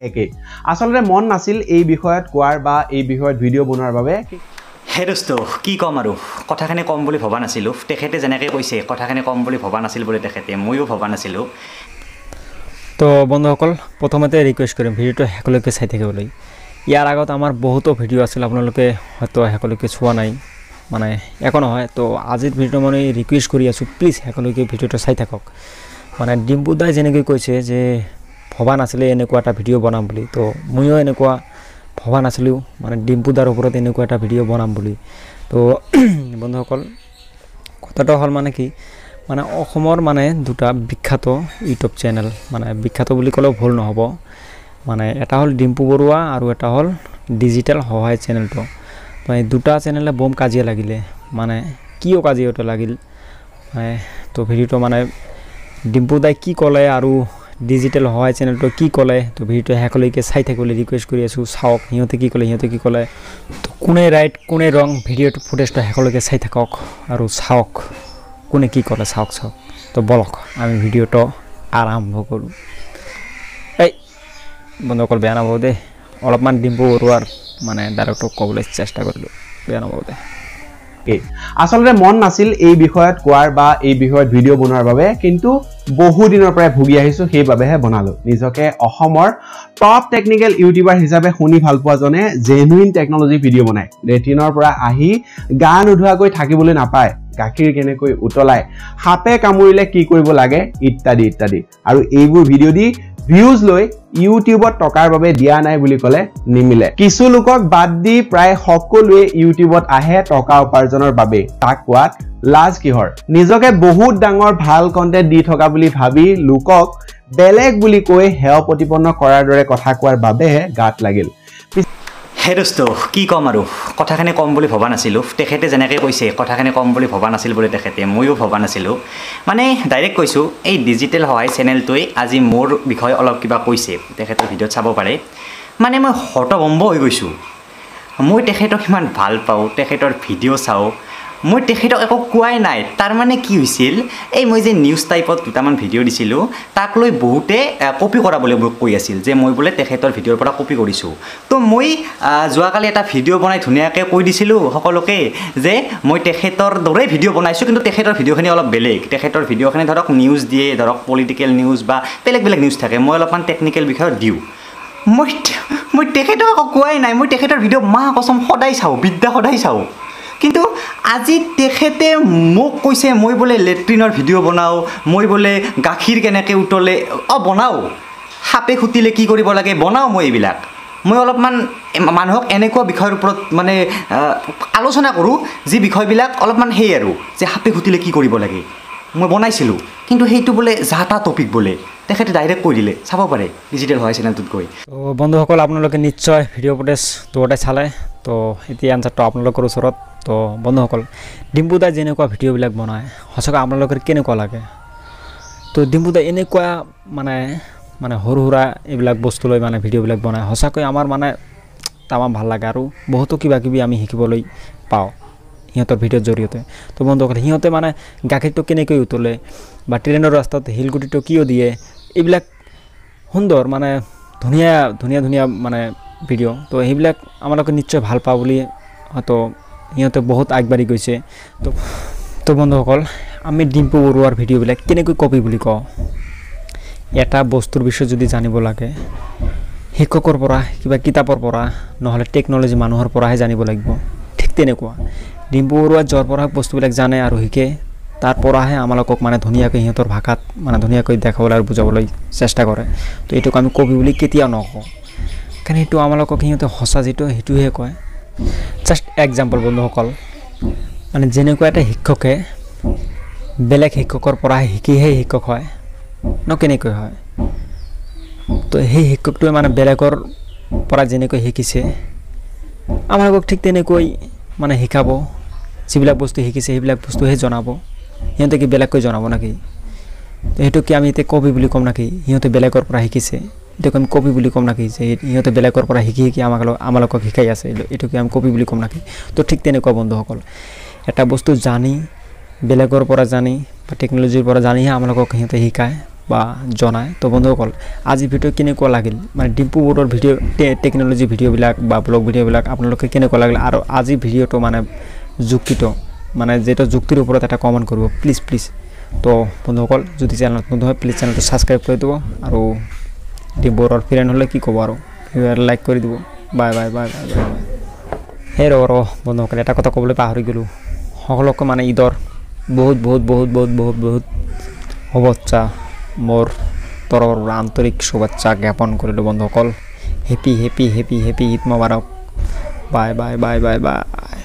একেই আসলে মন নাছিল এই বিষয়ত কোৱাৰ বা এই বিষয়ত ভিডিও বনোৱাৰ বাবে হে দোস্ত কি কম আৰু কথাখিনি কম বুলি ভবা নাছিলোঁ তেখেতে যেনেকৈ কৈছে কথাখিনি কম বুলি ভবা নাছিল বুলি তেখেতে ময়ো ভবা নাছিলোঁ তো বন্ধুসকল প্ৰথমতে ৰিকুৱেষ্ট কৰিম ভিডিওটো শেষলৈকে চাই থাকিবলৈ ইয়াৰ আগত আমাৰ বহুতো ভিডিও আছিল আপোনালোকে হয়তো শেষলৈকে চোৱা নাই মানে একো নহয় তো আজিৰ ভিডিও মই ৰিকুৱেষ্ট কৰি আছোঁ প্লিজ শেষলৈকে ভিডিওটো চাই থাকক মানে ডিম্পু দাই যেনেকৈ কৈছে যে ভবা নাছিলে এনেকুৱা এটা ভিডিও বনাম বুলি তো ময়ো এনেকুৱা ভবা নাছিলোঁ মানে ডিম্পু দাৰ ওপৰত এনেকুৱা এটা ভিডিও বনাম বুলি তো বন্ধুসকল কথাটো হ'ল মানে কি মানে অসমৰ মানে দুটা বিখ্যাত ইউটিউব চেনেল মানে বিখ্যাত বুলি ক'লেও ভুল নহ'ব মানে এটা হ'ল ডিম্পু বৰুৱা আৰু এটা হ'ল ডিজিটেল সহায় চেনেলটো তো এই দুটা চেনেলে বম কাজিয়া লাগিলে মানে কিয় কাজিয়াটো লাগিল মানে তো ভিডিওটো মানে ডিম্পু দাই কি ক'লে আৰু ডিজিটেল সহায় চেনেলটো কি ক'লে তো ভিডিওটো শেষলৈকে চাই থাকিবলৈ ৰিকুৱেষ্ট কৰি আছোঁ চাওক সিহঁতে কি ক'লে তো কোনে ৰাইট কোনে ৰং ভিডিঅ'টো ফুটেজটো শেষলৈকে চাই থাকক আৰু চাওক কোনে কি ক'লে চাওক তো বলক আমি ভিডিঅ'টো আৰম্ভ কৰোঁ এই বন্ধুসকল বেয়া নাপাব দেই অলপমান ডিম্পু বৰুৱাৰ মানে ডাইৰেক্টক ক'বলৈ চেষ্টা কৰিলোঁ বেয়া নাপাব দেই আসলে মন নাছিল এই বিষয়ত কোৱাৰ বা এই বিষয়ত ভিডিও বনোৱাৰ বাবে কিন্তু বহু দিনৰ পৰা ভুগি আহিছো সেইবাবেহে বনালো নিজকে অসমৰ টপ টেকনিক্যাল ইউটিউবাৰ হিচাপে শুনি ভাল পোৱা জনে জেনুইন টেকনলজি ভিডিও বনায় ৰেটিনৰ পৰা আহি গান উধোৱাকৈ থাকিবলৈ নাপায় গাখীৰ কেনেকৈ উতলাই হাতে কামুৰিলে কি কৰিব লাগে ইত্যাদি ইত্যাদি আৰু এইবোৰ ভিডিও দি ভিউজ লৈ ইউটিউবত টকাৰ বাবে দিয়া নাই বুলি ক'লে নিমিলে কিছু লোকক বাদ দি প্ৰায় সকলোৱে ইউটিউবত আহে টকা উপাৰ্জনৰ বাবে তাক কোৱাত লাজ কিহৰ নিজকে বহুত ডাঙৰ ভাল কন্টেন্ট দি থকা বুলি ভাবি লোকক বেলেগ বুলি কৈ হেয় প্ৰতিপন্ন কৰাৰ দৰে কথা কোৱাৰ বাবেহে গাত লাগিল হে দোস্ত কি কম আৰু কথাখিনি কম বুলি ভবা নাছিলোঁ তেখেতে যেনেকৈ কৈছে কথাখিনি কম বুলি ভবা নাছিল বুলি তেখেতে ময়ো ভবা নাছিলোঁ মানে ডাইৰেক্ট কৈছোঁ এই ডিজিটেল সহায় চেনেলটোৱে আজি মোৰ বিষয়ে অলপ কিবা কৈছে তেখেতৰ ভিডিঅ'ত চাব পাৰে মানে মই হতভম্ব হৈ গৈছোঁ মই তেখেতক ইমান ভাল পাওঁ তেখেতৰ ভিডিঅ' চাওঁ মই তেখেতক একো কোৱাই নাই তাৰ মানে কি হৈছিল এই মই যে নিউজ টাইপত দুটামান ভিডিঅ' দিছিলোঁ তাক লৈ বহুতে কপি কৰাবলৈ মোক কৈ আছিল যে মই বোলে তেখেতৰ ভিডিঅ'ৰ পৰা কপি কৰিছোঁ তো মই যোৱাকালি এটা ভিডিঅ' বনাই ধুনীয়াকৈ কৈ দিছিলোঁ সকলোকে যে মই তেখেতৰ দৰে ভিডিঅ' বনাইছোঁ কিন্তু তেখেতৰ ভিডিঅ'খিনি অলপ বেলেগ তেখেতৰ ভিডিঅ'খিনি ধৰক নিউজ দিয়ে ধৰক পলিটিকেল নিউজ বা বেলেগ বেলেগ নিউজ থাকে মই অলপমান টেকনিকেল বিষয়ত দিওঁ মই তেখেতক একো কোৱাই নাই মই তেখেতৰ ভিডিঅ' মা কচম সদায় চাওঁ বিদ্যা সদায় চাওঁ কিন্তু আজি তেখেতে মোক কৈছে মই বোলে লেট্ৰিনৰ ভিডিঅ' বনাওঁ মই বোলে গাখীৰ কেনেকৈ উতলে বনাওঁ সাপে খুটিলে কি কৰিব লাগে বনাওঁ মই এইবিলাক মই অলপমান মানুহক এনেকুৱা বিষয়ৰ ওপৰত মানে আলোচনা কৰোঁ যি বিষয়বিলাক অলপমান সেই আৰু যে সাপে খুটিলে কি কৰিব লাগে মই বনাইছিলোঁ কিন্তু সেইটো বোলে যা তা টপিক বোলে তেখেতে ডাইৰেক্ট কৈ দিলে চাব পাৰে ডিজিটেল হয় চেনেলটোত গৈ তো বন্ধুসকল আপোনালোকে নিশ্চয় ভিডিঅ' ফুটেজ দুটাই চালে তো এতিয়া আনচাৰটো আপোনালোকৰ ওচৰত তো বন্ধুসকল ডিম্পু দাই যেনেকুৱা ভিডিঅ'বিলাক বনায় সঁচাকৈ আপোনালোকৰ কেনেকুৱা লাগে তো ডিম্পু দাই এনেকুৱা মানে সৰু সুৰা এইবিলাক বস্তু লৈ মানে ভিডিঅ'বিলাক বনায় সঁচাকৈ আমাৰ মানে তামাম ভাল লাগে আৰু বহুতো কিবা কিবি আমি শিকিবলৈ পাওঁ সিহঁতৰ ভিডিঅ'ৰ জৰিয়তে তো বন্ধুসকল সিহঁতে মানে গাখীৰটো কেনেকৈ উতলে বা ট্ৰেইনৰ ৰাস্তাত শিলগুটিটো কিয় দিয়ে এইবিলাক সুন্দৰ মানে ধুনীয়া মানে ভিডিঅ' তো সেইবিলাক আমালোকে নিশ্চয় ভাল পাওঁ বুলি হয়তো সিহঁতে বহুত আগবাঢ়ি গৈছে তো বন্ধুসকল আমি ডিম্পু বৰুৱাৰ ভিডিঅ'বিলাক কেনেকৈ কপি বুলি কওঁ এটা বস্তুৰ বিষয়ে যদি জানিব লাগে শিক্ষকৰ পৰা কিবা কিতাপৰ পৰা নহ'লে টেকন'লজি মানুহৰ পৰাহে জানিব লাগিব ঠিক তেনেকুৱা ডিম্পু বৰুৱা য'ৰ পৰা বস্তুবিলাক জানে আৰু শিকে তাৰ পৰাহে আমালোকক মানে ধুনীয়াকৈ সিহঁতৰ ভাষাত মানে ধুনীয়াকৈ দেখাবলৈ আৰু বুজাবলৈ চেষ্টা কৰে তো এইটোক আমি কপি বুলি কেতিয়াও নকওঁ কাৰণ সেইটো আমালোকক সিহঁতে সঁচা যিটো সেইটোহে কয় জাষ্ট এক্সাম্পল বন্ধুসকল মানে যেনেকুৱা এটা শিক্ষকে বেলেগ শিক্ষকৰ পৰাহে শিকিহে শিক্ষক হয় কেনেকৈ হয় তো সেই শিক্ষকটোৱে মানে বেলেগৰ পৰা যেনেকৈ শিকিছে আমালোকক ঠিক তেনেকৈ মানে শিকাব যিবিলাক বস্তু শিকিছে সেইবিলাক বস্তুহে জনাব সিহঁতে কি বেলেগকৈ জনাব নেকি তো সেইটো কি আমি এতিয়া কপি বুলি ক'ম নেকি সিহঁতে বেলেগৰ পৰা শিকিছে এইটোকে আমি কপি বুলি ক'ম নেকি যে সিহঁতে বেলেগৰ পৰা শিকি আমালোকক শিকাই আছে এইটোকে আমি কপি বুলি ক'ম নেকি তো ঠিক তেনেকুৱা বন্ধুসকল এটা বস্তু জানি বেলেগৰ পৰা জানি বা টেকন'লজিৰ পৰা জানিহে আমালোকক সিহঁতে শিকায় বা জনায় তো বন্ধুসকল আজি ভিডিঅ' কেনেকুৱা লাগিল মানে ডিম্পু বৰুৱাৰ ভিডিঅ' টেকন'লজি ভিডিঅ'বিলাক বা ব্লগ ভিডিঅ'বিলাক আপোনালোকে কেনেকুৱা লাগিল আৰু আজি ভিডিঅ'টো মানে যুক্তিত মানে যেটো যুক্তিৰ ওপৰত এটা কমেণ্ট কৰিব প্লিজ তো বন্ধুসকল যদি চেনেলত নতুন হয় প্লিজ চেনেলটো ছাবস্ক্ৰাইব কৰি দিব আৰু ডিম্পু বৰুৱাৰ ফ্ৰেণ্ড হ'লে কি ক'ব আৰু লাইক কৰি দিব বাই হে ৰ বন্ধুসকল এটা কথা ক'বলৈ পাহৰি গ'লোঁ সকলোকে মানে ঈদৰ বহুত শুভেচ্ছা মোৰ তৰফৰ পৰা আন্তৰিক শুভেচ্ছা জ্ঞাপন কৰিলোঁ বন্ধুসকল হেপী ঈদ মোবাৰক বাই